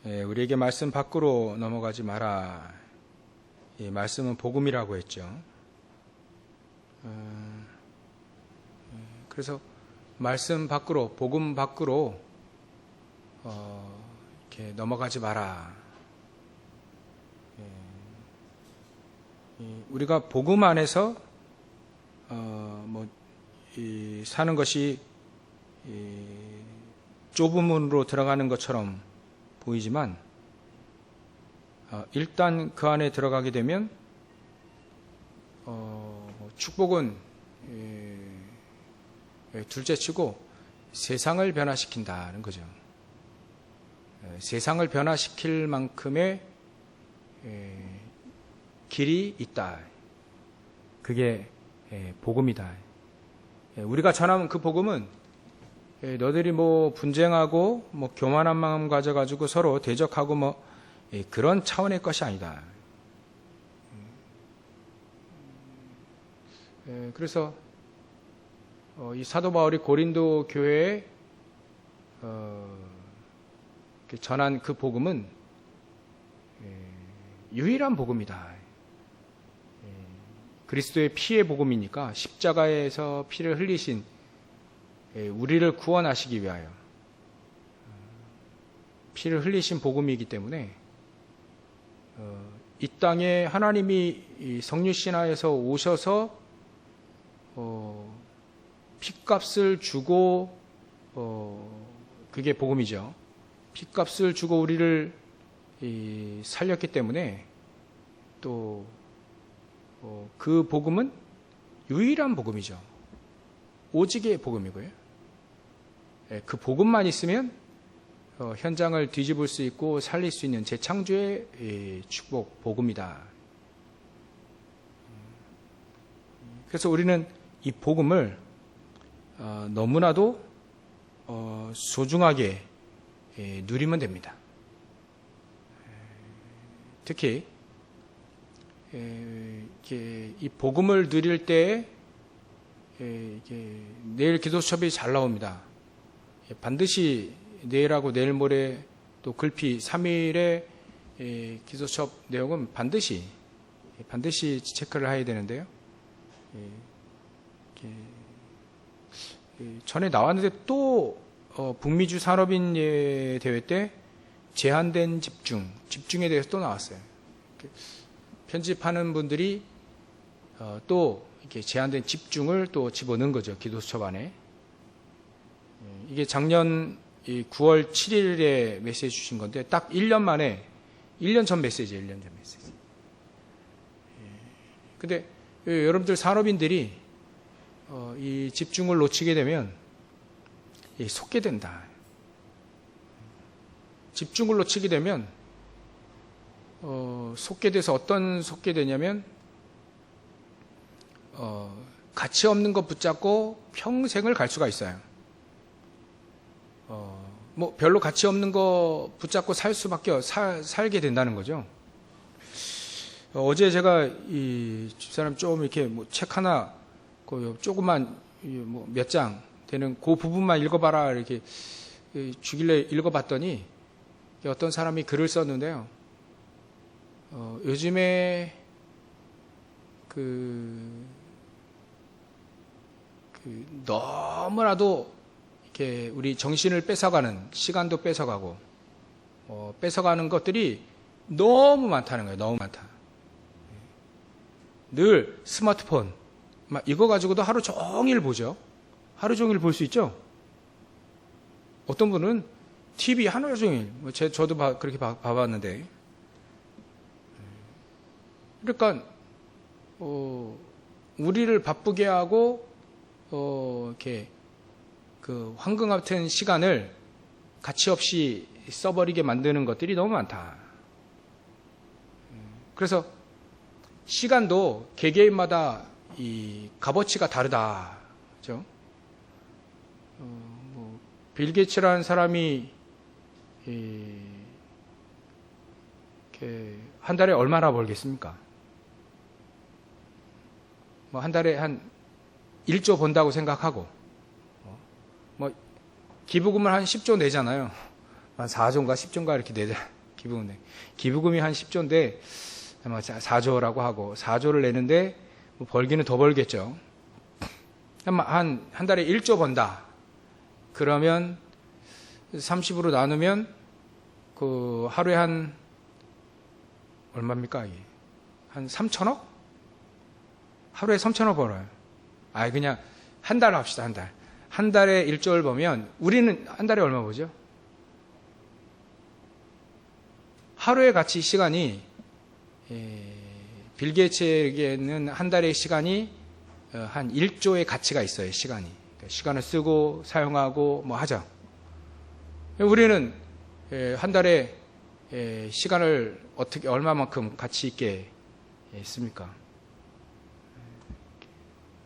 우리에게 말씀 밖으로 넘어가지 마라. 이 말씀은 복음이라고 했죠. 그래서 말씀 밖으로, 복음 밖으로 이렇게 넘어가지 마라. 우리가 복음 안에서 사는 것이 좁은 문으로 들어가는 것처럼 보이지만 일단 그 안에 들어가게 되면 축복은 둘째치고 세상을 변화시킨다는 거죠. 세상을 변화시킬 만큼의 길이 있다. 그게 복음이다. 우리가 전하는 그 복음은 너희들이 분쟁하고 교만한 마음 가져가지고 서로 대적하고 그런 차원의 것이 아니다. 그래서 이 사도 바울이 고린도 교회에 전한 그 복음은 유일한 복음이다. 그리스도의 피의 복음이니까 십자가에서 피를 흘리신 우리를 구원하시기 위하여 피를 흘리신 복음이기 때문에 이 땅에 하나님이 성육신하에서 오셔서 핏값을 주고 그게 복음이죠. 핏값을 주고 우리를 살렸기 때문에 또 그 복음은 유일한 복음이죠. 오직의 복음이고요. 그 복음만 있으면 현장을 뒤집을 수 있고 살릴 수 있는 재창조의 축복 복음이다. 그래서 우리는 이 복음을 너무나도 소중하게 누리면 됩니다. 특히 이 복음을 누릴 때 내일 기도 수업이 잘 나옵니다. 반드시 내일하고 내일 모레 또 글피 3일의 기도 수업 내용은 반드시 체크를 해야 되는데요. 전에 나왔는데 또 북미주 산업인 대회 때 제한된 집중에 대해서 또 나왔어요. 편집하는 분들이 또 이렇게 제한된 집중을 또 집어넣은 거죠. 기도 수첩 안에. 이게 작년 9월 7일에 메시지 주신 건데 딱 1년 만에 1년 전 메시지예요. 1년 전 메시지. 근데 여러분들 산업인들이 이 집중을 놓치게 되면 속게 된다. 집중을 놓치게 되면 속게 돼서 어떤 속게 되냐면 가치 없는 것 붙잡고 평생을 갈 수가 있어요. 별로 가치 없는 거 붙잡고 살게 된다는 거죠. 어제 제가 이 집사람 좀 이렇게 책 하나 조그만 몇 장 되는 그 부분만 읽어봐라 이렇게 주길래 읽어봤더니 어떤 사람이 글을 썼는데요. 요즘에 너무나도 이렇게 우리 정신을 뺏어가는 시간도 뺏어가고 뺏어가는 것들이 너무 많다는 거예요. 너무 많다. 늘 스마트폰 이거 가지고도 하루 종일 보죠. 하루 종일 볼 수 있죠. 어떤 분은 TV 하루 종일 저도 그렇게 봐봤는데 그러니까 우리를 바쁘게 하고 이렇게 그 황금 같은 시간을 가치 없이 써버리게 만드는 것들이 너무 많다. 그래서 시간도 개개인마다 이 값어치가 다르다. 그죠? 빌 게이츠라는 사람이 이렇게 한 달에 얼마나 벌겠습니까? 한 달에 한 1조 번다고 생각하고 기부금을 한 10조 내잖아요. 한 4조인가 10조인가 이렇게 내잖아요. 기부금이 한 10조인데 아마 4조라고 하고 4조를 내는데 뭐 벌기는 더 벌겠죠. 한 달에 1조 번다. 그러면 30으로 나누면 그 하루에 한 얼마입니까? 이게? 한 3천억? 하루에 3천억 벌어요. 그냥 한 달 합시다. 한 달. 한 달에 1조를 보면 우리는 한 달에 얼마 보죠? 하루의 가치 시간이 빌 게이츠에게는 한 달의 시간이 한 1조의 가치가 있어요. 시간이. 그러니까 시간을 쓰고 사용하고 뭐 하죠. 우리는 한 달에 시간을 어떻게 얼마만큼 가치 있게 씁니까?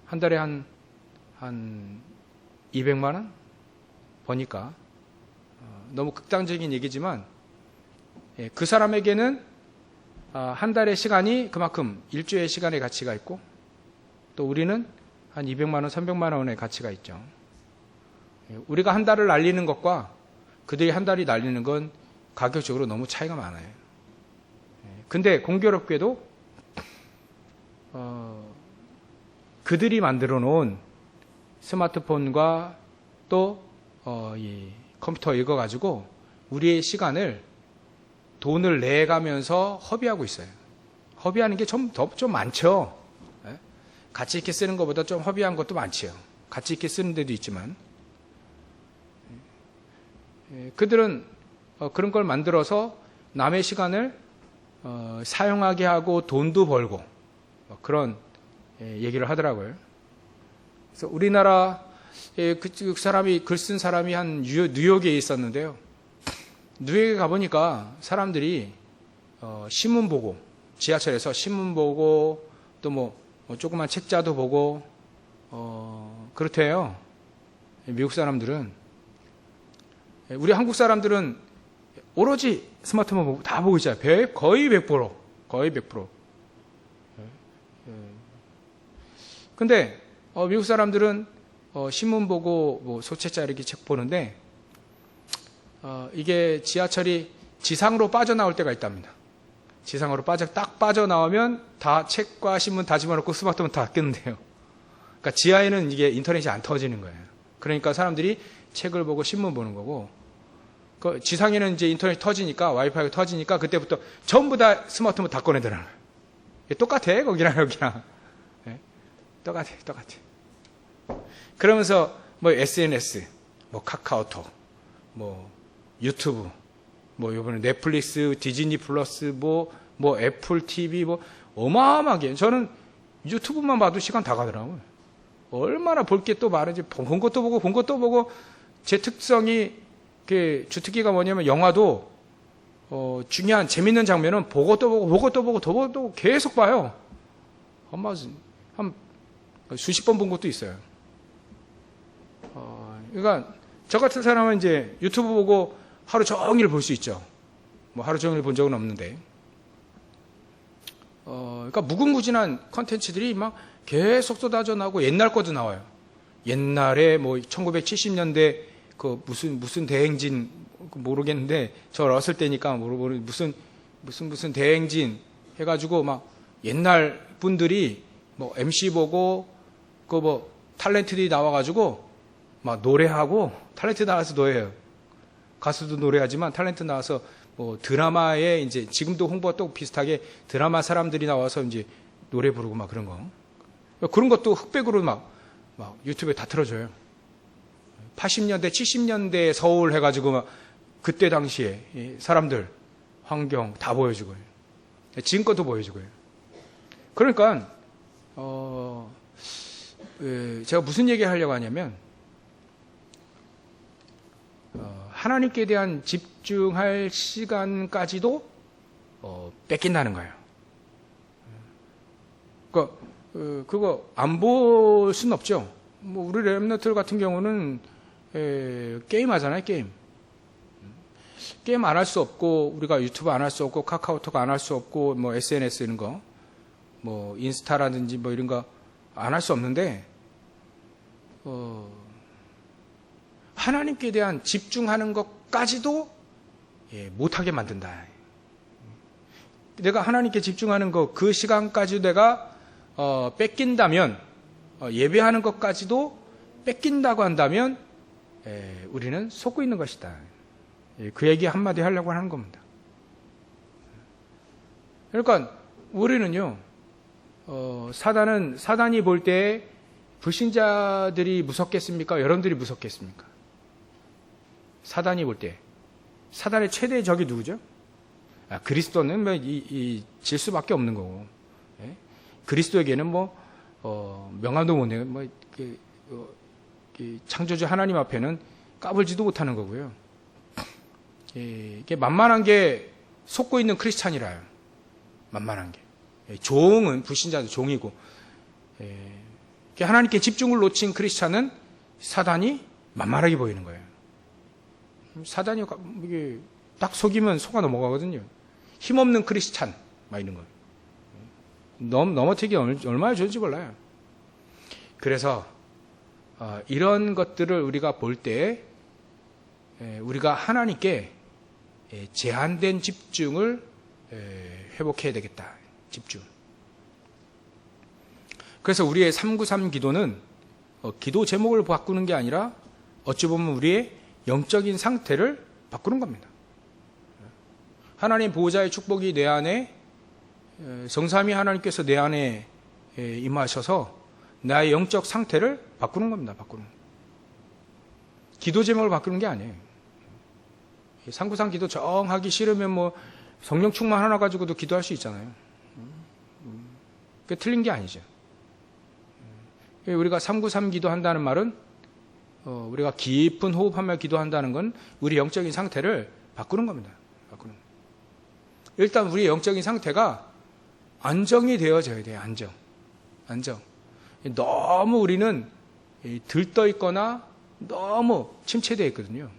한 달에 한 200만 원 버니까 너무 극단적인 얘기지만 그 사람에게는 한 달의 시간이 그만큼 1조의 시간의 가치가 있고 또 우리는 한 200만 원, 300만 원의 가치가 있죠. 우리가 한 달을 날리는 것과 그들이 한 달이 날리는 건 가격적으로 너무 차이가 많아요. 근데 공교롭게도 그들이 만들어 놓은 스마트폰과 또 이 컴퓨터 이거 가지고 우리의 시간을 돈을 내가면서 허비하고 있어요. 허비하는 게 좀 많죠. 가치 있게 쓰는 것보다 좀 허비한 것도 많지요. 가치 있게 쓰는 데도 있지만 그들은 그런 걸 만들어서 남의 시간을 사용하게 하고 돈도 벌고 그런 얘기를 하더라고요. 그래서 우리나라 그 사람이 글 쓴 사람이 한 뉴욕에 있었는데요. 뉴욕에 가보니까 사람들이 신문 보고 지하철에서 신문 보고 또 뭐 조그만 책자도 보고 그렇대요. 미국 사람들은. 우리 한국 사람들은 오로지 스마트폰 보고 다 보고 있잖아요. 거의 100%. 거의 100%. 근데 미국 사람들은 신문 보고 뭐 소책자 이렇게 책 보는데 이게 지하철이 지상으로 빠져나올 때가 있답니다. 지상으로 딱 빠져나오면 다 책과 신문 다 집어넣고 스마트폰 다 끄는데요. 그러니까 지하에는 이게 인터넷이 안 터지는 거예요. 그러니까 사람들이 책을 보고 신문 보는 거고 그 지상에는 이제 인터넷이 터지니까 와이파이가 터지니까 그때부터 전부 다 스마트폰 다 꺼내더라고요. 똑같아 거기랑 여기랑. 똑같아. 그러면서 뭐 SNS, 뭐 카카오톡, 뭐 유튜브, 뭐 요번에 넷플릭스, 디즈니 플러스, 뭐 애플 TV, 뭐 어마어마하게 저는 유튜브만 봐도 시간 다 가더라고요. 얼마나 볼 게 또 많은지 본 것도 보고 제 특성이 그 주특기가 뭐냐면 영화도 중요한 재밌는 장면은 보고 또 보고 계속 봐요. 한 수십 번 본 것도 있어요. 그러니까 저 같은 사람은 이제 유튜브 보고 하루 종일 볼 수 있죠. 뭐 하루 종일 본 적은 없는데. 그러니까 무궁무진한 컨텐츠들이 막 계속 쏟아져 나오고 옛날 것도 나와요. 옛날에 뭐 1970년대 그 무슨 대행진 모르겠는데 저 어렸을 때니까 무슨 대행진 해가지고 막 옛날 분들이 뭐 MC 보고 그 뭐 탤런트들이 나와가지고 막 노래하고 탤런트 나와서 노래해요. 가수도 노래하지만 탤런트 나와서 뭐 드라마에 이제 지금도 홍보가 또 비슷하게 드라마 사람들이 나와서 이제 노래 부르고 막 그런 거. 그런 것도 흑백으로 막 유튜브에 다 틀어줘요. 80년대, 70년대 서울 해가지고 막 그때 당시에 사람들, 환경 다 보여주고요. 지금 것도 보여주고요. 그러니까, 제가 무슨 얘기 하려고 하냐면, 하나님께 대한 집중할 시간까지도 뺏긴다는 거예요. 그러니까 그거 안 볼 수는 없죠. 뭐 우리 랩너트 같은 경우는 게임 하잖아요. 게임 안 할 수 없고 우리가 유튜브 안 할 수 없고 카카오톡 안 할 수 없고 뭐 SNS 이런 거 뭐 인스타라든지 뭐 이런 거 안 할 수 없는데 하나님께 대한 집중하는 것까지도 못하게 만든다. 내가 하나님께 집중하는 그 시간까지 내가 뺏긴다면, 예배하는 것까지도 뺏긴다고 한다면 우리는 속고 있는 것이다. 그 얘기 한마디 하려고 하는 겁니다. 그러니까 우리는요, 사단이 볼 때 불신자들이 무섭겠습니까? 여러분들이 무섭겠습니까? 사단이 볼 때. 사단의 최대의 적이 누구죠? 그리스도는 질 수밖에 없는 거고. 예? 그리스도에게는 명함도 못 내고, 창조주 하나님 앞에는 까불지도 못하는 거고요. 이게 만만한 게 속고 있는 크리스찬이라요. 만만한 게. 종은, 불신자도 종이고, 하나님께 집중을 놓친 크리스찬은 사단이 만만하게 보이는 거예요. 사단이 이게 딱 속이면 속아 넘어가거든요. 힘없는 크리스찬, 막 이런 거. 넘어뜨기 얼마나 좋은지 몰라요. 그래서, 이런 것들을 우리가 볼 때, 우리가 하나님께 제한된 집중을 회복해야 되겠다. 집중. 그래서 우리의 393 기도는 기도 제목을 바꾸는 게 아니라 어찌 보면 우리의 영적인 상태를 바꾸는 겁니다. 하나님 보호자의 축복이 내 안에, 성삼위 하나님께서 내 안에 임하셔서 나의 영적 상태를 바꾸는 겁니다. 바꾸는. 기도 제목을 바꾸는 게 아니에요. 393 기도 정하기 싫으면 성령 충만 하나 가지고도 기도할 수 있잖아요. 그게 틀린 게 아니죠. 우리가 393 기도한다는 말은 우리가 깊은 호흡하며 기도한다는 건 우리 영적인 상태를 바꾸는 겁니다. 바꾸는. 일단 우리 영적인 상태가 안정이 되어져야 돼요. 안정. 너무 우리는 들떠 있거나 너무 침체되어 있거든요.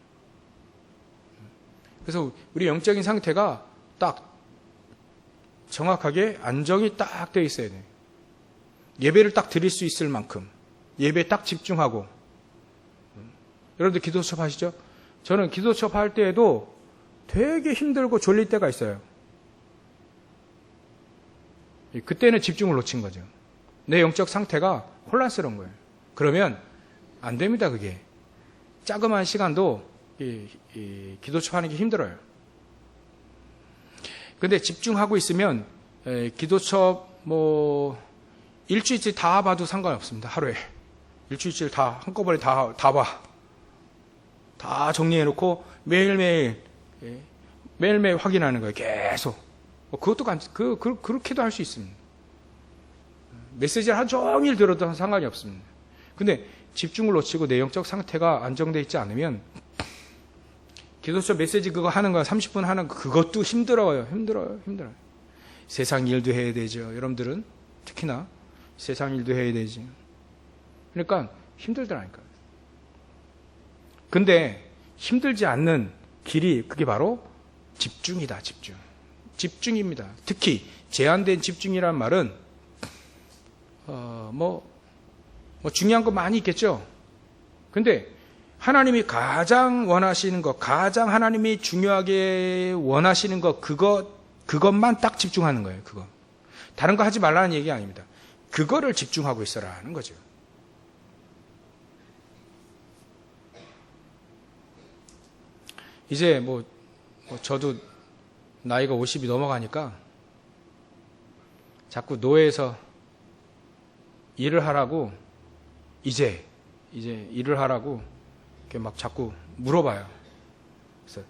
그래서 우리 영적인 상태가 딱 정확하게 안정이 딱 되어 있어야 돼요. 예배를 딱 드릴 수 있을 만큼 예배에 딱 집중하고. 여러분들 기도 수업 하시죠? 저는 기도 수업 할 때에도 되게 힘들고 졸릴 때가 있어요. 그때는 집중을 놓친 거죠. 내 영적 상태가 혼란스러운 거예요. 그러면 안 됩니다. 그게 자그마한 시간도 기도 수업 하는 게 힘들어요. 근데 집중하고 있으면 기도 수업 일주일치 다 봐도 상관없습니다. 하루에. 일주일치 다, 한꺼번에 다 봐. 다 정리해놓고 매일매일 확인하는 거예요. 계속. 그것도 그렇게도 할 수 있습니다. 메시지를 하루 종일 들어도 상관이 없습니다. 근데 집중을 놓치고 내 영적 상태가 안정되어 있지 않으면 기도처 메시지 그거 하는 거 30분 하는 거 그것도 힘들어요. 세상 일도 해야 되죠. 여러분들은 특히나 세상 일도 해야 되지. 그러니까 힘들더라니까요. 근데 힘들지 않는 길이 그게 바로 집중이다. 집중입니다. 특히 제한된 집중이란 말은 중요한 거 많이 있겠죠. 근데 하나님이 가장 원하시는 것, 가장 하나님이 중요하게 원하시는 것, 그것만 딱 집중하는 거예요. 그거. 다른 거 하지 말라는 얘기 아닙니다. 그거를 집중하고 있어라 하는 거죠. 이제 저도 나이가 50이 넘어가니까 자꾸 노예에서 일을 하라고 이제 일을 하라고 이렇게 막 자꾸 물어봐요. 그래서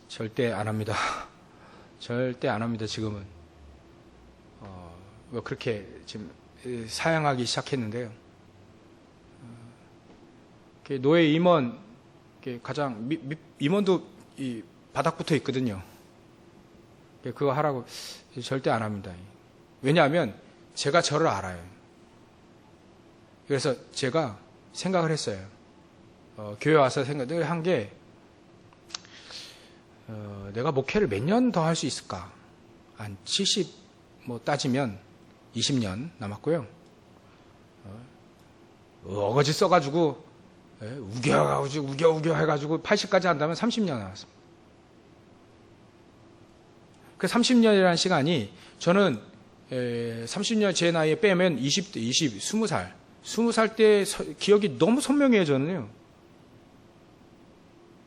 절대 안 합니다. 절대 안 합니다. 지금은 그렇게 지금 사양하기 시작했는데요. 노예 임원 가장 임원도 이 바닥 붙어 있거든요. 그거 하라고 절대 안 합니다. 왜냐하면 제가 저를 알아요. 그래서 제가 생각을 했어요. 교회 와서 생각을 한 게 내가 목회를 몇 년 더 할 수 있을까? 한 70 따지면 20년 남았고요. 어거지 써가지고 우겨 해가지고 80까지 한다면 30년 남았습니다. 그 30년이라는 시간이 저는 30년 제 나이에 빼면 20대, 20살. 20살 때 기억이 너무 선명해요, 저는요.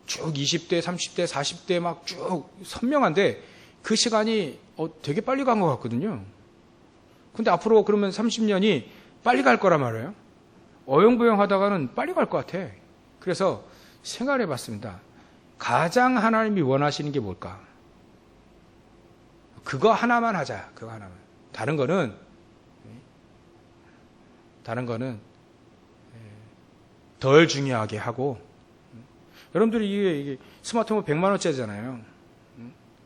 쭉 20대, 30대, 40대 막 쭉 선명한데 그 시간이 되게 빨리 간 것 같거든요. 근데 앞으로 그러면 30년이 빨리 갈 거란 말이에요. 어영부영 하다가는 빨리 갈 것 같아. 그래서 생각을 해봤습니다. 가장 하나님이 원하시는 게 뭘까? 그거 하나만 하자. 그거 하나만. 다른 거는 덜 중요하게 하고. 여러분들이 이게 스마트폰 100만 원짜리잖아요.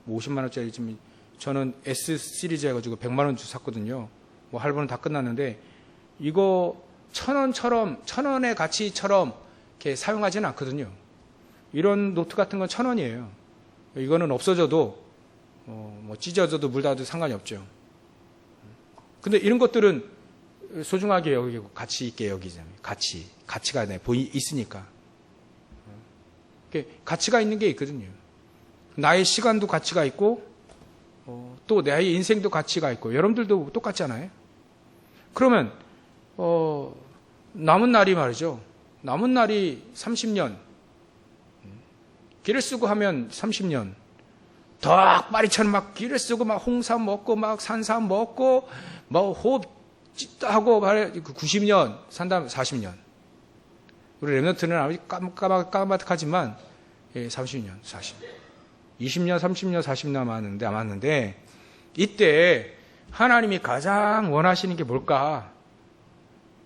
50만 원짜리 지금 저는 S 시리즈 해가지고 100만 원 주 샀거든요. 뭐 할부는 다 끝났는데 이거 1,000원의 가치처럼 이렇게 사용하지는 않거든요. 이런 노트 같은 건 1,000원이에요. 이거는 없어져도 뭐 찢어져도 물 닿아도 상관이 없죠. 근데 이런 것들은 소중하게 여기고 가치 있게 여기잖아요. 가치가 있으니까. 가치가 있는 게 있거든요. 나의 시간도 가치가 있고 또 나의 인생도 가치가 있고 여러분들도 똑같잖아요. 그러면 남은 날이 말이죠. 남은 날이 30년. 길을 쓰고 하면 30년. 덕바리처럼 막 길을 쓰고 막 홍삼 먹고 막 산삼 먹고 뭐 호흡 찢다 하고 90년 산다면 40년. 우리 랩런트는 아무리 까마득하지만 30년, 40년. 20년, 30년, 40년 남았는데 이때 하나님이 가장 원하시는 게 뭘까?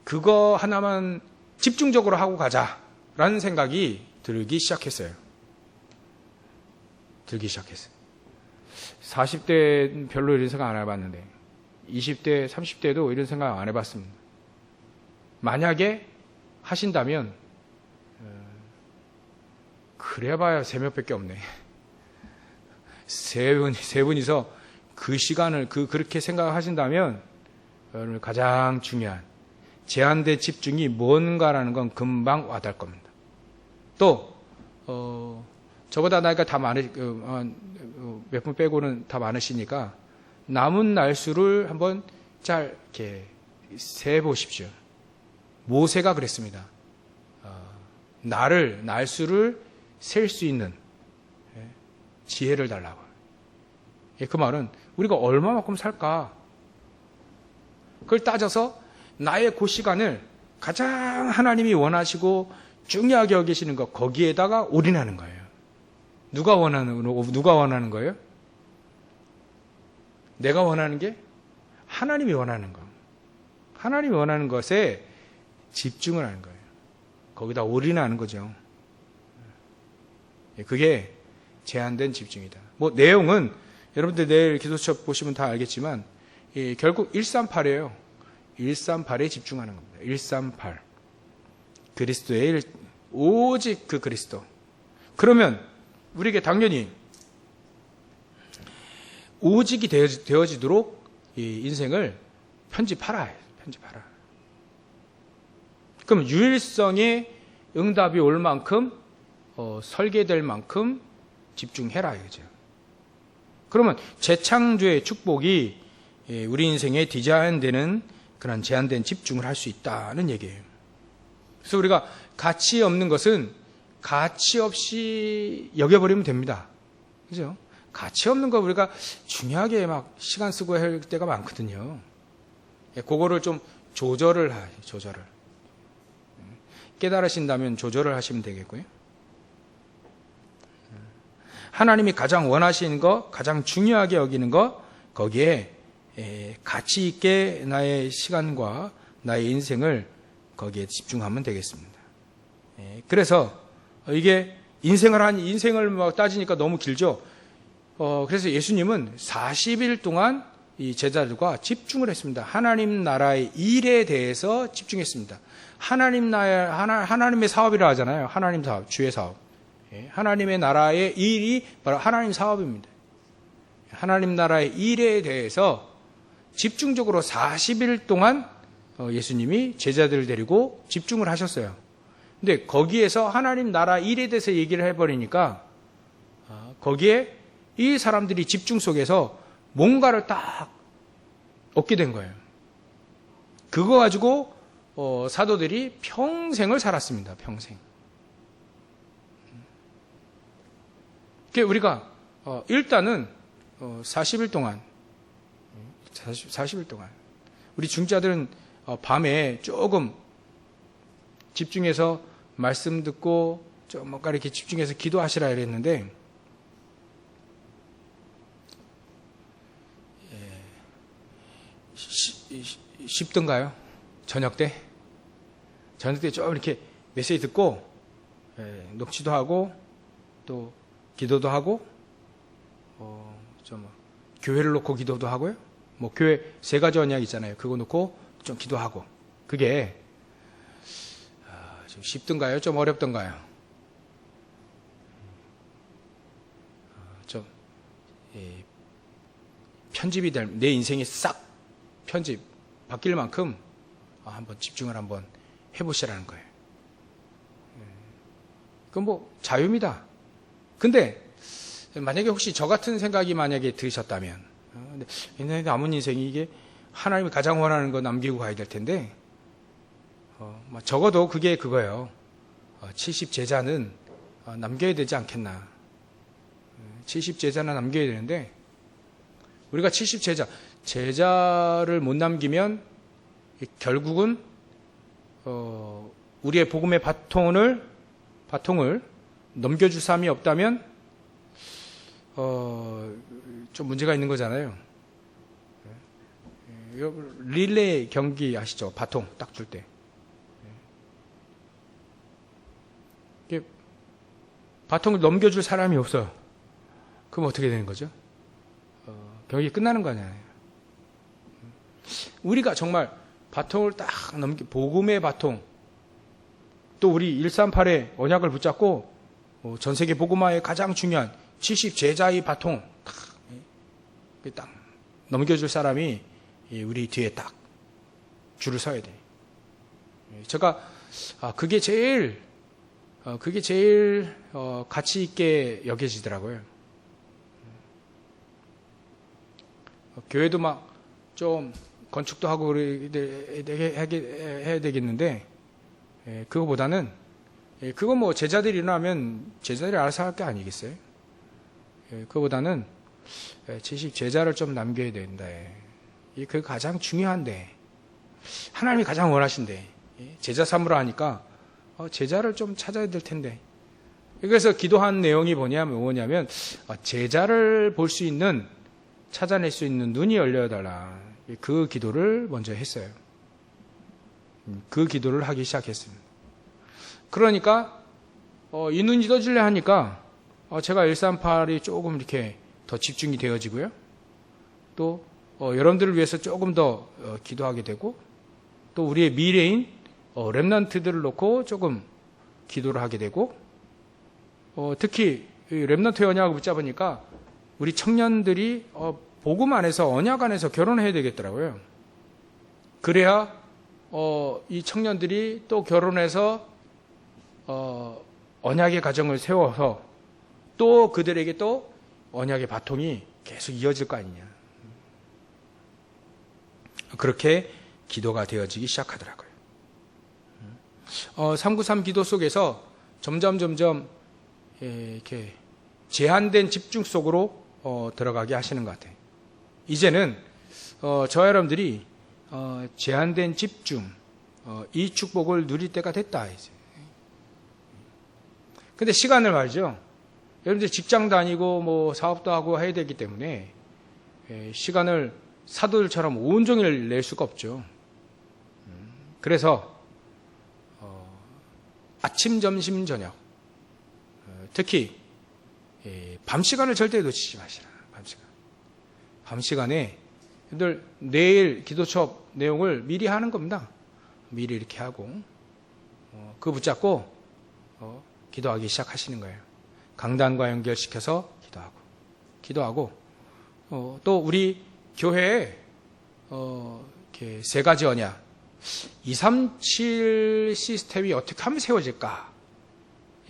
그거 하나만 집중적으로 하고 가자라는 생각이 들기 시작했어요. 40대 별로 이런 생각 안 해봤는데 20대, 30대도 이런 생각 안 해봤습니다. 만약에 하신다면 그래봐야 3명밖에 없네. 세 분이서 그 시간을 그렇게 생각하신다면 여러분 가장 중요한 제한된 집중이 뭔가라는 건 금방 와닿을 겁니다. 또 저보다 나이가 다 몇 분 빼고는 다 많으시니까 남은 날수를 한번 잘 이렇게 세 보십시오. 모세가 그랬습니다. 날수를 셀 수 있는 지혜를 달라고. 그 말은 우리가 얼마만큼 살까? 그걸 따져서 나의 그 시간을 가장 하나님이 원하시고 중요하게 여기시는 것 거기에다가 올인하는 거예요. 누가 원하는 거예요? 내가 원하는 게 하나님이 원하는 거. 하나님이 원하는 것에 집중을 하는 거예요. 거기다 올인하는 거죠. 그게 제한된 집중이다. 뭐 내용은 여러분들 내일 기도처 보시면 다 알겠지만 결국 138이에요. 138에 집중하는 겁니다. 138. 그리스도의 오직 그 그리스도. 그러면 우리에게 당연히 오직이 되어지도록 이 인생을 편집하라. 그럼 유일성의 응답이 올 만큼 설계될 만큼 집중해라 이거죠. 그러면 재창조의 축복이 우리 인생에 디자인되는 그런 제한된 집중을 할 수 있다는 얘기예요. 그래서 우리가 가치 없는 것은 가치 없이 여겨버리면 됩니다. 그죠? 가치 없는 거 우리가 중요하게 막 시간 쓰고 할 때가 많거든요. 그거를 좀 조절을. 깨달으신다면 조절을 하시면 되겠고요. 하나님이 가장 원하시는 거, 가장 중요하게 여기는 거, 거기에 가치 있게 나의 시간과 나의 인생을 거기에 집중하면 되겠습니다. 그래서 이게 인생을 막 따지니까 너무 길죠. 그래서 예수님은 40일 동안 이 제자들과 집중을 했습니다. 하나님 나라의 일에 대해서 집중했습니다. 하나님의 사업이라 하잖아요. 하나님 사업, 주의 사업. 하나님의 나라의 일이 바로 하나님 사업입니다. 하나님 나라의 일에 대해서 집중적으로 40일 동안 예수님이 제자들을 데리고 집중을 하셨어요. 근데 거기에서 하나님 나라 일에 대해서 얘기를 해버리니까 거기에 이 사람들이 집중 속에서 뭔가를 딱 얻게 된 거예요. 그거 가지고 사도들이 평생을 살았습니다. 평생. 우리가 일단은 40일 동안 우리 중자들은 밤에 조금 집중해서 말씀 듣고 좀 뭔가 이렇게 집중해서 기도하시라 이랬는데 쉽던가요? 저녁 때 좀 이렇게 메시지 듣고 녹취도 하고 또 기도도 하고 좀 교회를 놓고 기도도 하고요. 뭐 교회 3가지 언약 있잖아요. 그거 놓고 좀 기도하고 그게 좀 쉽던가요? 좀 어렵던가요? 좀 편집이 될 내 인생이 싹 편집 바뀔 만큼 한번 집중을 한번 해보시라는 거예요. 그건 뭐 자유입니다. 근데 만약에 혹시 저 같은 생각이 만약에 드셨다면 옛날에 남은 인생이 이게 하나님이 가장 원하는 거 남기고 가야 될 텐데 적어도 그게 그거예요. 70제자는 남겨야 되지 않겠나. 70제자는 남겨야 되는데 우리가 70제자를 못 남기면 결국은 우리의 복음의 바통을 넘겨줄 사람이 없다면 좀 문제가 있는 거잖아요. 릴레이 경기 아시죠? 바통 딱 줄 때. 바통을 넘겨줄 사람이 없어요. 그럼 어떻게 되는 거죠? 경기 끝나는 거 아니에요. 우리가 정말 바통을 딱 복음의 바통, 또 우리 138의 언약을 붙잡고 전 세계 복음화의 가장 중요한 70제자의 바통 딱 넘겨줄 사람이 우리 뒤에 딱 줄을 서야 돼. 제가 그게 제일 가치 있게 여겨지더라고요. 교회도 막 좀 건축도 하고 해야 되겠는데 그거보다는 그거 뭐 제자들이 일어나면 제자들이 알아서 할 게 아니겠어요? 그거보다는 70제자를 좀 남겨야 된다. 그게 가장 중요한데 하나님이 가장 원하신데 제자 삼으라 하니까 제자를 좀 찾아야 될 텐데 그래서 기도한 내용이 뭐냐면 제자를 볼 수 있는 찾아낼 수 있는 눈이 열려달라. 그 기도를 먼저 했어요. 그 기도를 하기 시작했습니다. 그러니까 이 눈이 떠질래 하니까 제가 138이 조금 이렇게 더 집중이 되어지고요. 또 여러분들을 위해서 조금 더 기도하게 되고 또 우리의 미래인 렘넌트들을 놓고 조금 기도를 하게 되고 특히 렘넌트 언약을 붙잡으니까 우리 청년들이 복음 안에서 언약 안에서 결혼해야 되겠더라고요. 그래야 이 청년들이 또 결혼해서 언약의 가정을 세워서 또 그들에게 또 언약의 바통이 계속 이어질 거 아니냐. 그렇게 기도가 되어지기 시작하더라고요. 393 기도 속에서 점점 이렇게 제한된 집중 속으로 들어가게 하시는 것 같아요. 이제는 저와 여러분들이 제한된 집중, 이 축복을 누릴 때가 됐다. 이제. 근데 시간을 말이죠. 여러분들 직장 다니고 뭐 사업도 하고 해야 되기 때문에 시간을 사도들처럼 온종일 낼 수가 없죠. 그래서 아침, 점심, 저녁 특히 밤 시간을 절대 놓치지 마시라. 밤 시간에 여러분들 내일 기도첩 내용을 미리 하는 겁니다. 미리 이렇게 하고 그거 붙잡고 기도하기 시작하시는 거예요. 강단과 연결시켜서 기도하고 또 우리 교회에 이렇게 3가지 언약 237 시스템이 어떻게 하면 세워질까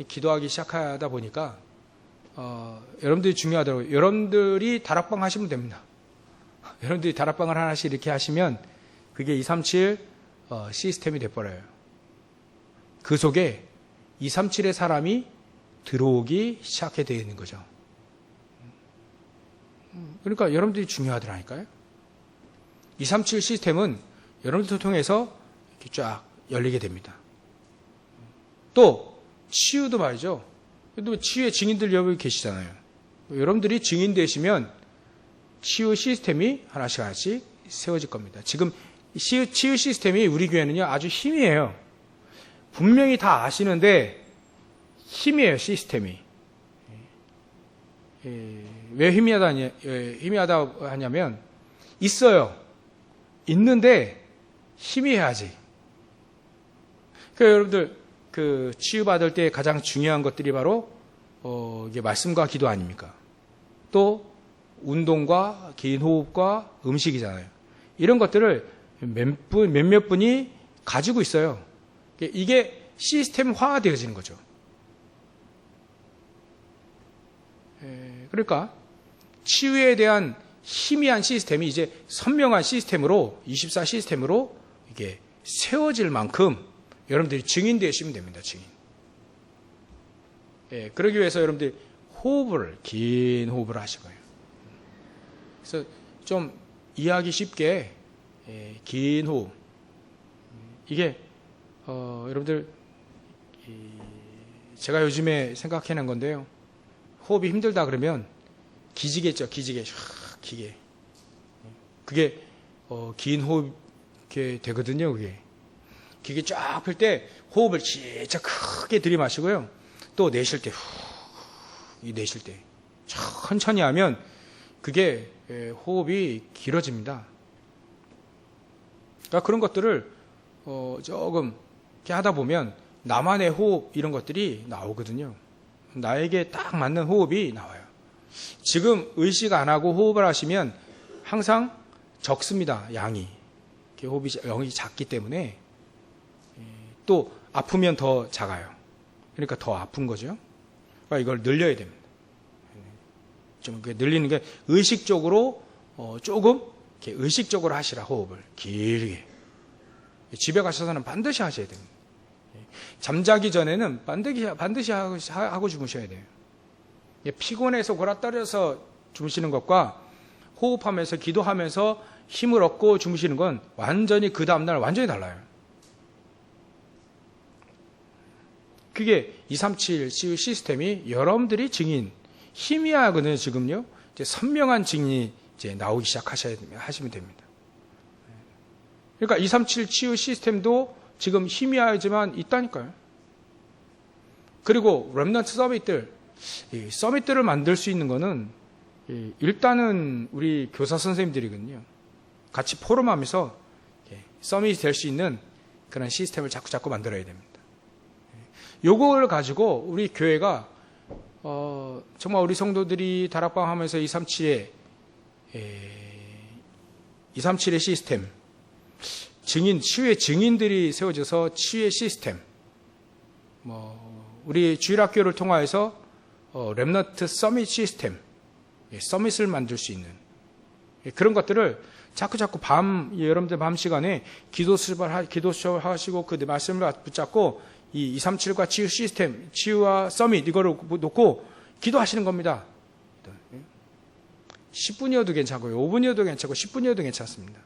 기도하기 시작하다 보니까 여러분들이 중요하더라고요. 여러분들이 다락방 하시면 됩니다. 여러분들이 다락방을 하나씩 이렇게 하시면 그게 237 시스템이 돼버려요. 그 속에 237의 사람이 들어오기 시작해 되어 있는 거죠. 그러니까 여러분들이 중요하더라니까요. 237 시스템은 여러분들을 통해서 이렇게 쫙 열리게 됩니다. 또 치유도 말이죠. 치유의 증인들 여러분이 계시잖아요. 여러분들이 증인 되시면 치유 시스템이 하나씩 세워질 겁니다. 지금 치유 시스템이 우리 교회는요 아주 희미해요. 분명히 다 아시는데 희미해요, 시스템이. 왜 희미하다 하냐면 있어요. 있는데 희미해야지. 그러니까 여러분들 그 치유받을 때 가장 중요한 것들이 바로 이게 말씀과 기도 아닙니까? 또 운동과 긴 호흡과 음식이잖아요. 이런 것들을 몇몇 분이 가지고 있어요. 이게 시스템화 되어지는 거죠. 그러니까 치유에 대한 희미한 시스템이 이제 선명한 시스템으로 24 시스템으로 이게 세워질 만큼 여러분들이 증인 되시면 됩니다. 증인. 그러기 위해서 여러분들이 긴 호흡을 하시고요. 그래서 좀 이해하기 쉽게 긴 호흡. 이게 여러분들 제가 요즘에 생각해낸 건데요. 호흡이 힘들다 그러면 기지개죠. 기지개. 그게 긴 호흡이 되거든요. 그게 쫙 풀 때 호흡을 진짜 크게 들이마시고요. 또 내쉴 때 내쉴 때 천천히 하면 그게 호흡이 길어집니다. 그러니까 그런 것들을 조금 이렇게 하다 보면 나만의 호흡 이런 것들이 나오거든요. 나에게 딱 맞는 호흡이 나와요. 지금 의식 안 하고 호흡을 하시면 항상 적습니다. 양이. 호흡이 영이 작기 때문에 또 아프면 더 작아요. 그러니까 더 아픈 거죠. 그러니까 이걸 늘려야 됩니다. 좀 늘리는 게 의식적으로 조금 이렇게 의식적으로 하시라. 호흡을 길게. 집에 가셔서는 반드시 하셔야 됩니다. 잠자기 전에는 반드시 하고 주무셔야 돼요. 피곤해서 골아떨어서 주무시는 것과 호흡하면서 기도하면서 힘을 얻고 주무시는 건 완전히 그 다음날 완전히 달라요. 그게 237 치유 시스템이 여러분들이 증인, 희미하거든요. 지금요. 이제 선명한 증인이 이제 나오기 하시면 됩니다. 그러니까 237 치유 시스템도 지금 희미하지만 있다니까요. 그리고 렘넌트 서밋들, 이 서밋들을 만들 수 있는 거는 일단은 우리 교사 선생님들이거든요. 같이 포럼하면서 서밋이 될 수 있는 그런 시스템을 자꾸 만들어야 됩니다. 요걸 가지고 우리 교회가 정말 우리 성도들이 다락방 하면서 237의 시스템, 치유의 증인들이 세워져서 치유의 시스템, 우리 주일학교를 통하여서 렘넌트 서밋 시스템, 서밋을 만들 수 있는 그런 것들을 자꾸 여러분들 밤 시간에 기도 수업을 하시고 그 말씀을 붙잡고 이 237과 치유 시스템, 치유와 서밋 이거를 놓고 기도하시는 겁니다. 10분이어도 괜찮고요. 5분이어도 괜찮고 10분이어도 괜찮습니다.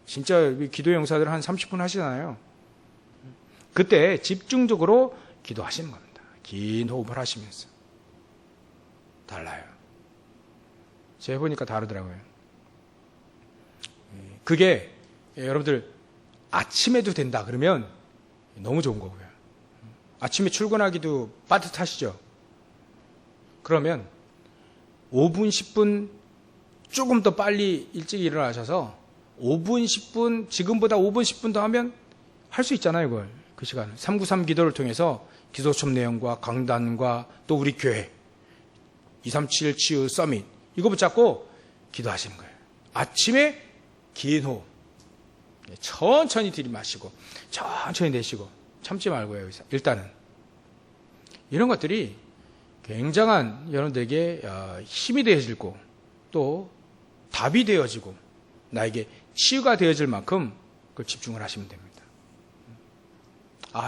진짜 기도 영사들 한 30분 하시잖아요. 그때 집중적으로 기도하시는 겁니다. 긴 호흡을 하시면서. 달라요. 제가 해보니까 다르더라고요. 그게 여러분들 아침에도 된다 그러면 너무 좋은 거고요. 아침에 출근하기도 빠듯하시죠? 그러면 5분, 10분 조금 더 빨리 일찍 일어나셔서 5분, 10분, 지금보다 5분, 10분 더 하면 할 수 있잖아요, 그걸. 그 시간을. 393 기도를 통해서 기도첩 내용과 강단과 또 우리 교회 237 치유 서밋 이거 붙잡고 기도하시는 거예요. 아침에 긴 호흡. 천천히 들이마시고 천천히 내쉬고 참지 말고요. 일단은 이런 것들이 굉장한 여러분들에게 힘이 되어지고 또 답이 되어지고 나에게 치유가 되어질 만큼 그걸 집중을 하시면 됩니다.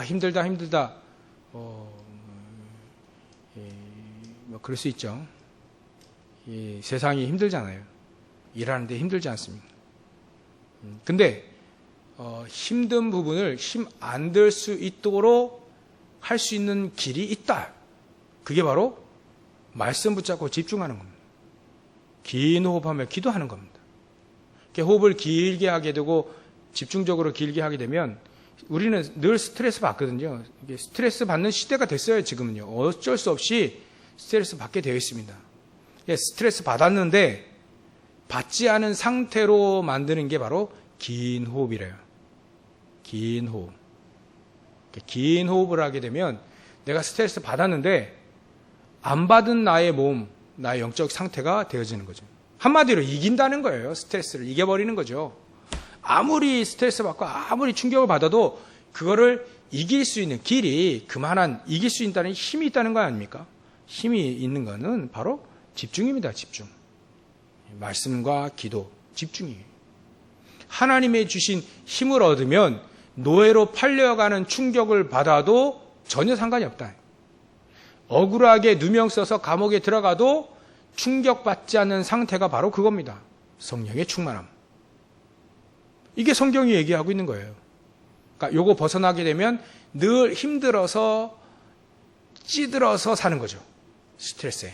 힘들다. 그럴 수 있죠. 세상이 힘들잖아요. 일하는데 힘들지 않습니까? 근데 힘든 부분을 힘 안 들 수 있도록 할 수 있는 길이 있다. 그게 바로 말씀 붙잡고 집중하는 겁니다. 긴 호흡하며 기도하는 겁니다. 호흡을 길게 하게 되고 집중적으로 길게 하게 되면 우리는 늘 스트레스 받거든요. 스트레스 받는 시대가 됐어요. 지금은요. 어쩔 수 없이 스트레스 받게 되어 있습니다. 스트레스 받았는데 받지 않은 상태로 만드는 게 바로 긴 호흡이래요. 긴 호흡. 긴 호흡을 하게 되면 내가 스트레스 받았는데 안 받은 나의 몸, 나의 영적 상태가 되어지는 거죠. 한마디로 이긴다는 거예요. 스트레스를 이겨버리는 거죠. 아무리 스트레스 받고 아무리 충격을 받아도 그거를 이길 수 있는 길이 그만한 이길 수 있다는 힘이 있다는 거 아닙니까? 힘이 있는 거는 바로 집중입니다. 집중. 말씀과 기도, 집중이에요. 하나님의 주신 힘을 얻으면 노예로 팔려가는 충격을 받아도 전혀 상관이 없다. 억울하게 누명 써서 감옥에 들어가도 충격받지 않는 상태가 바로 그겁니다. 성령의 충만함. 이게 성경이 얘기하고 있는 거예요. 그러니까 요거 벗어나게 되면 늘 힘들어서 찌들어서 사는 거죠. 스트레스에.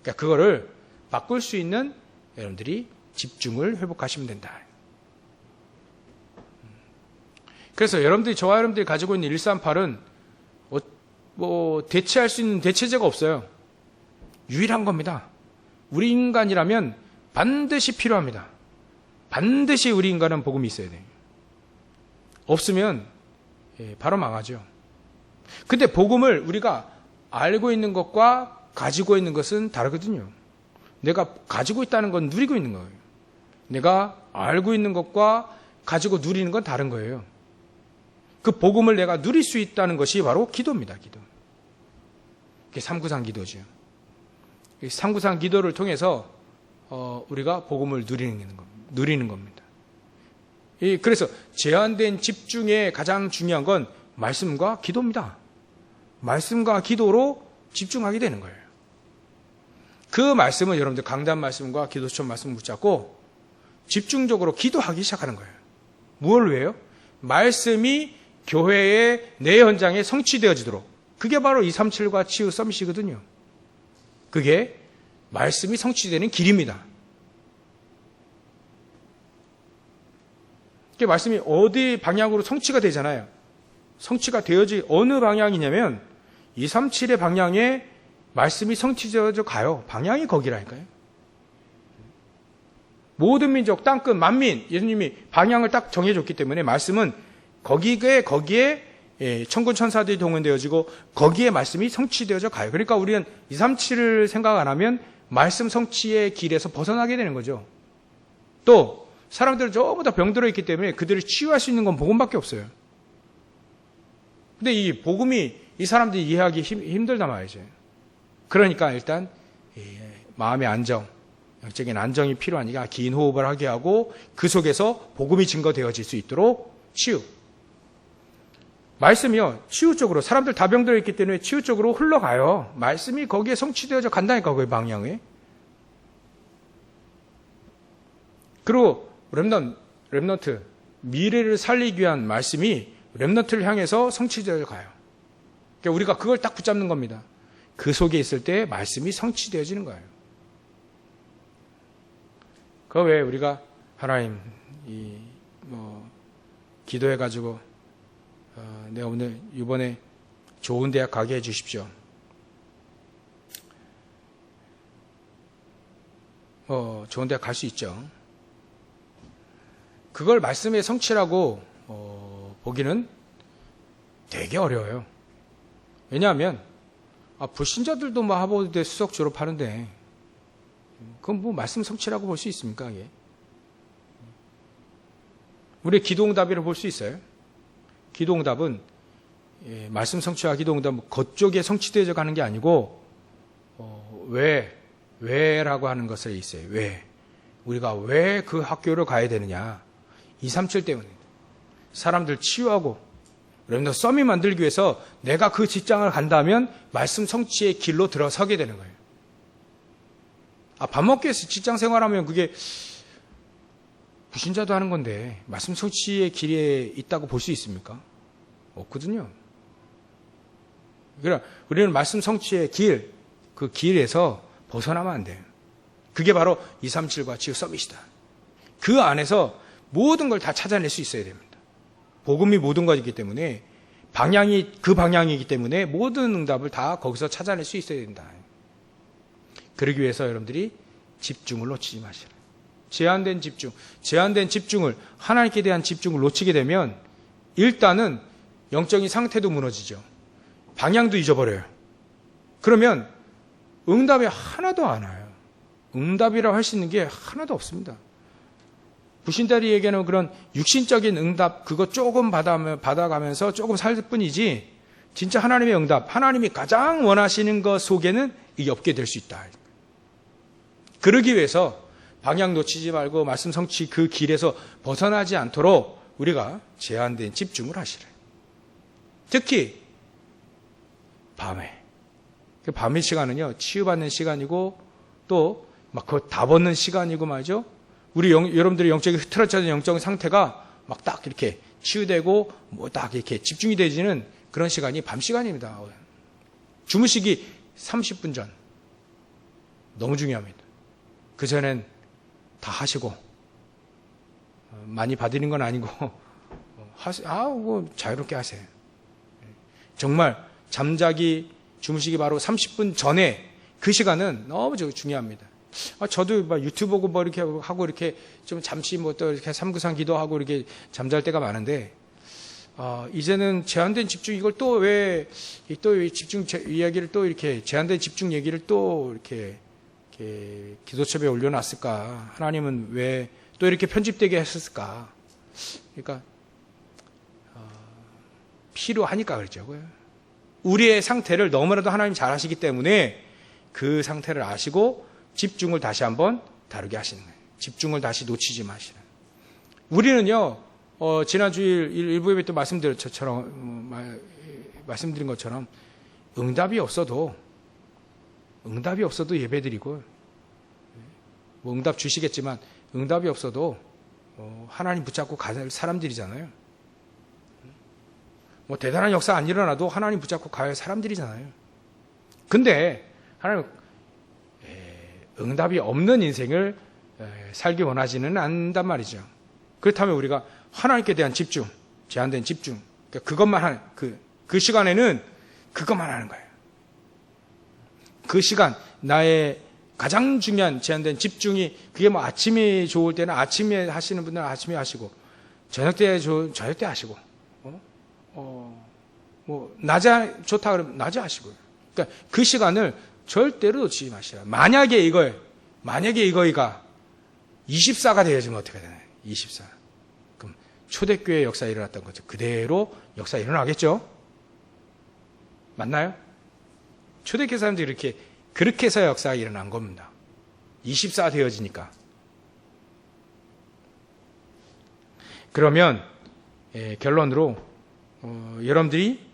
그러니까 그거를 바꿀 수 있는 여러분들이 집중을 회복하시면 된다. 그래서 저와 여러분들이 가지고 있는 138은 대체할 수 있는 대체제가 없어요. 유일한 겁니다. 우리 인간이라면 반드시 필요합니다. 반드시 우리 인간은 복음이 있어야 돼요. 없으면 바로 망하죠. 근데 복음을 우리가 알고 있는 것과 가지고 있는 것은 다르거든요. 내가 가지고 있다는 건 누리고 있는 거예요. 내가 알고 있는 것과 가지고 누리는 건 다른 거예요. 그 복음을 내가 누릴 수 있다는 것이 바로 기도입니다. 기도. 그게 삼구상 기도죠. 삼구상 기도를 통해서 우리가 복음을 누리는 겁니다. 그래서 제한된 집중의 가장 중요한 건 말씀과 기도입니다. 말씀과 기도로 집중하게 되는 거예요. 그 말씀은 여러분들 강단 말씀과 기도처 말씀을 붙잡고 집중적으로 기도하기 시작하는 거예요. 무엇을 위해요? 말씀이 교회의 내 현장에 성취되어지도록. 그게 바로 237과 치유 서밋이거든요. 그게 말씀이 성취되는 길입니다. 그 말씀이 어디 방향으로 성취가 되잖아요. 성취가 되어지 어느 방향이냐면 237의 방향에 말씀이 성취되어져 가요. 방향이 거기라니까요. 모든 민족, 땅끝, 만민, 예수님이 방향을 딱 정해줬기 때문에 말씀은 거기에 천군 천사들이 동원되어지고 거기에 말씀이 성취되어져 가요. 그러니까 우리는 237을 생각 안 하면 말씀 성취의 길에서 벗어나게 되는 거죠. 또 사람들은 전부 다 병들어 있기 때문에 그들을 치유할 수 있는 건 복음밖에 없어요. 근데 이 복음이 이 사람들이 이해하기 힘들단 말이죠. 그러니까 일단 마음의 안정, 영적인 안정이 필요하니까 긴 호흡을 하게 하고 그 속에서 복음이 증거되어질 수 있도록 치유. 말씀이요, 치유 쪽으로, 사람들 다 병들어 있기 때문에 치유 쪽으로 흘러가요. 말씀이 거기에 성취되어져 간다니까, 그 방향에. 그리고 렘넌트, 미래를 살리기 위한 말씀이 렘넌트를 향해서 성취되어져 가요. 그러니까 우리가 그걸 딱 붙잡는 겁니다. 그 속에 있을 때 말씀이 성취되어지는 거예요. 그 외에 우리가 하나님, 기도해가지고, 내가 오늘 이번에 좋은 대학 가게 해 주십시오. 좋은 대학 갈 수 있죠. 그걸 말씀의 성취라고 보기는 되게 어려워요. 왜냐하면 불신자들도 하버드 수석 졸업하는데 그건 말씀 성취라고 볼 수 있습니까? 이게? 우리의 기도응답이라고 볼 수 있어요. 기도응답은 말씀 성취와 기도응답은 겉쪽에 성취되어져 가는 게 아니고 왜라고 하는 것에 있어요. 왜? 우리가 왜 그 학교를 가야 되느냐? 237 때문입니다. 사람들 치유하고, 여러분들 썸이 만들기 위해서 내가 그 직장을 간다면 말씀 성취의 길로 들어서게 되는 거예요. 밥 먹기 위해서 직장 생활하면 그게 불신자도 하는 건데 말씀 성취의 길에 있다고 볼 수 있습니까? 없거든요. 그러나 우리는 말씀 성취의 길, 그 길에서 벗어나면 안 돼요. 그게 바로 237과 치유 서밋이다. 그 안에서 모든 걸 다 찾아낼 수 있어야 됩니다. 복음이 모든 것이기 때문에 방향이 그 방향이기 때문에 모든 응답을 다 거기서 찾아낼 수 있어야 된다. 그러기 위해서 여러분들이 집중을 놓치지 마시라. 제한된 집중을 하나님께 대한 집중을 놓치게 되면 일단은 영적인 상태도 무너지죠. 방향도 잊어버려요. 그러면 응답이 하나도 안 와요. 응답이라고 할 수 있는 게 하나도 없습니다. 불신자들에게는 그런 육신적인 응답 그거 조금 받아가면서 조금 살 뿐이지 진짜 하나님의 응답, 하나님이 가장 원하시는 것 속에는 이게 없게 될 수 있다. 그러기 위해서 방향 놓치지 말고 말씀 성취 그 길에서 벗어나지 않도록 우리가 제한된 집중을 하시래. 특히 밤에. 그 밤의 시간은요, 치유받는 시간이고 또 막 그거 다 벗는 시간이고 말이죠. 여러분들의 영적인 흐트러져진 영적 상태가 막 딱 이렇게 치유되고 뭐 딱 이렇게 집중이 되지는 그런 시간이 밤 시간입니다. 주무시기 30분 전. 너무 중요합니다. 그 전엔 다 하시고 많이 받으는 건 아니고 뭐 자유롭게 하세요. 정말 잠자기 주무시기 바로 30분 전에 그 시간은 너무 중요합니다. 저도 막 유튜브 보고 뭐 이렇게 하고 이렇게 좀 잠시 뭐 또 이렇게 삼구상 기도하고 이렇게 잠잘 때가 많은데 이제는 제한된 집중 이걸 또 왜 또 집중 이야기를 또 이렇게 제한된 집중 얘기를 또 이렇게 기도첩에 올려놨을까? 하나님은 왜 또 이렇게 편집되게 했을까? 그러니까 필요하니까 그렇죠. 우리의 상태를 너무나도 하나님 잘 아시기 때문에 그 상태를 아시고 집중을 다시 한번 다루게 하시는 거예요. 집중을 다시 놓치지 마시는. 우리는요, 지난 주일 일부 예배 때 말씀드린 것처럼 응답이 없어도 예배드리고, 뭐 응답 주시겠지만 응답이 없어도 하나님 붙잡고 갈 사람들이잖아요. 뭐 대단한 역사 안 일어나도 하나님 붙잡고 갈 사람들이잖아요. 근데 하나님 응답이 없는 인생을 살기 원하지는 않단 말이죠. 그렇다면 우리가 하나님께 대한 집중, 제한된 집중, 그것만 하는 그 시간에는 그것만 하는 거예요. 그 시간 나의 가장 중요한 제한된 집중이 그게 뭐 아침이 좋을 때는 아침에 하시는 분들은 아침에 하시고 저녁 때 하시고 뭐 낮에 좋다 그러면 낮에 하시고요. 그러니까 그 시간을 절대로 놓치지 마시라. 만약에 이거가 24가 되어지면 어떻게 되나요? 24. 그럼 초대교회 역사에 일어났던 거죠. 그대로 역사에 일어나겠죠? 맞나요? 초대교회 사람들이 그렇게 해서 역사가 일어난 겁니다. 24 되어지니까. 그러면 결론으로 여러분들이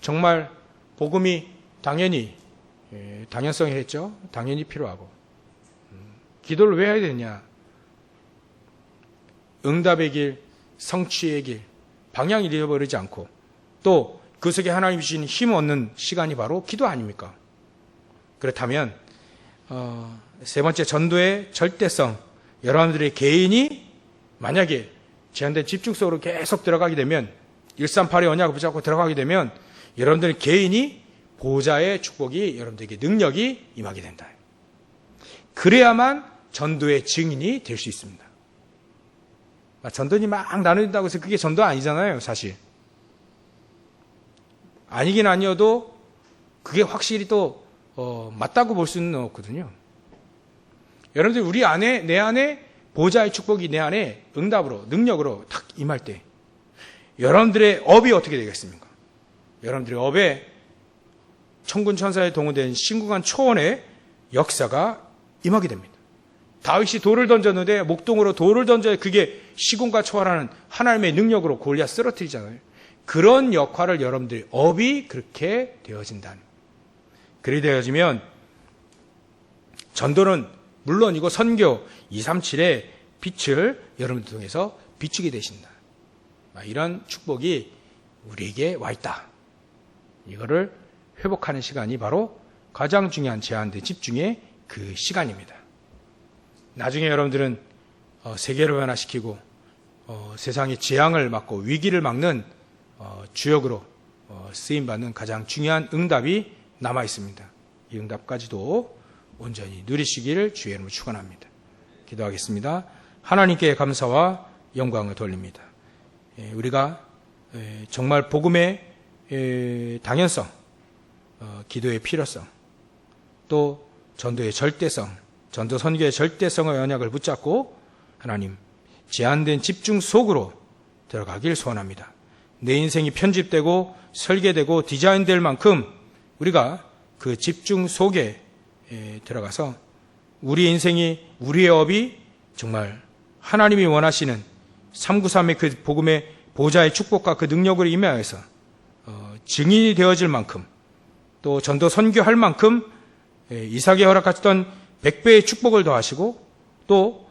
정말 복음이 당연성이 했죠. 당연히 필요하고. 기도를 왜 해야 되냐? 응답의 길, 성취의 길, 방향을 잃어버리지 않고 또 그 속에 하나님 주신 힘 얻는 시간이 바로 기도 아닙니까? 그렇다면 세 번째 전도의 절대성, 여러분들의 개인이 만약에 제한된 집중 속으로 계속 들어가게 되면 138의 언약을 붙잡고 들어가게 되면 여러분들의 개인이 보호자의 축복이 여러분들에게 능력이 임하게 된다. 그래야만 전도의 증인이 될 수 있습니다. 전도니 막 나눈다고 해서 그게 전도 아니잖아요, 사실. 아니긴 아니어도 그게 확실히 또 맞다고 볼 수는 없거든요. 여러분들 내 안에 보호자의 축복이 내 안에 응답으로 능력으로 탁 임할 때 여러분들의 업이 어떻게 되겠습니까? 여러분들의 업에 천군 천사에 동원된 신궁한 초원의 역사가 임하게 됩니다. 다윗이 돌을 던졌는데 목동으로 돌을 던져야 그게 시군과 초월하는 하나님의 능력으로 골리앗 쓰러뜨리잖아요. 그런 역할을 여러분들이 업이 그렇게 되어진다는. 그리 되어지면 전도는 물론이고 선교 237의 빛을 여러분들 통해서 비추게 되신다. 이런 축복이 우리에게 와 있다. 이거를 회복하는 시간이 바로 가장 중요한 제한된 집중의 그 시간입니다. 나중에 여러분들은 세계를 변화시키고 세상의 재앙을 막고 위기를 막는 주역으로 쓰임받는 가장 중요한 응답이 남아 있습니다. 이 응답까지도 온전히 누리시기를 주의 이름으로 축원합니다. 기도하겠습니다. 하나님께 감사와 영광을 돌립니다. 우리가 정말 복음의 당연성, 기도의 필요성, 또 전도의 절대성, 전도 선교의 절대성의 언약을 붙잡고 하나님 제한된 집중 속으로 들어가길 소원합니다. 내 인생이 편집되고 설계되고 디자인될 만큼 우리가 그 집중 속에 들어가서 우리 인생이, 우리의 업이 정말 하나님이 원하시는 393의 그 복음의 보좌의 축복과 그 능력으로 임하여서 증인이 되어질 만큼, 또 전도 선교할 만큼 이삭이 허락하셨던 100배의 축복을 더하시고, 또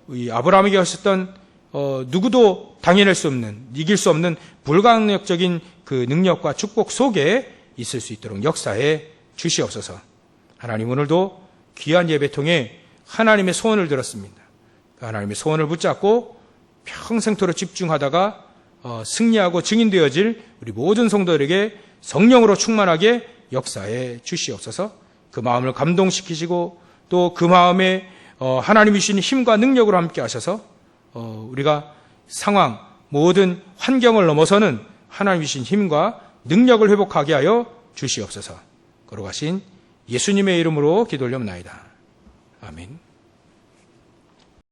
이 아브라함에게 하셨던 누구도 당해낼 수 없는, 이길 수 없는 불가항력적인 그 능력과 축복 속에 있을 수 있도록 역사에 주시옵소서. 하나님, 오늘도 귀한 예배 통해 하나님의 소원을 들었습니다. 하나님의 소원을 붙잡고 평생토록 집중하다가 승리하고 증인되어질 우리 모든 성도들에게 성령으로 충만하게 역사에 주시옵소서. 그 마음을 감동시키시고 또 그 마음에 하나님이 주신 힘과 능력으로 함께 하셔서 우리가 상황, 모든 환경을 넘어서는 하나님이 주신 힘과 능력을 회복하게 하여 주시옵소서. 거룩하신 예수님의 이름으로 기도 올려옵나이다. 아멘.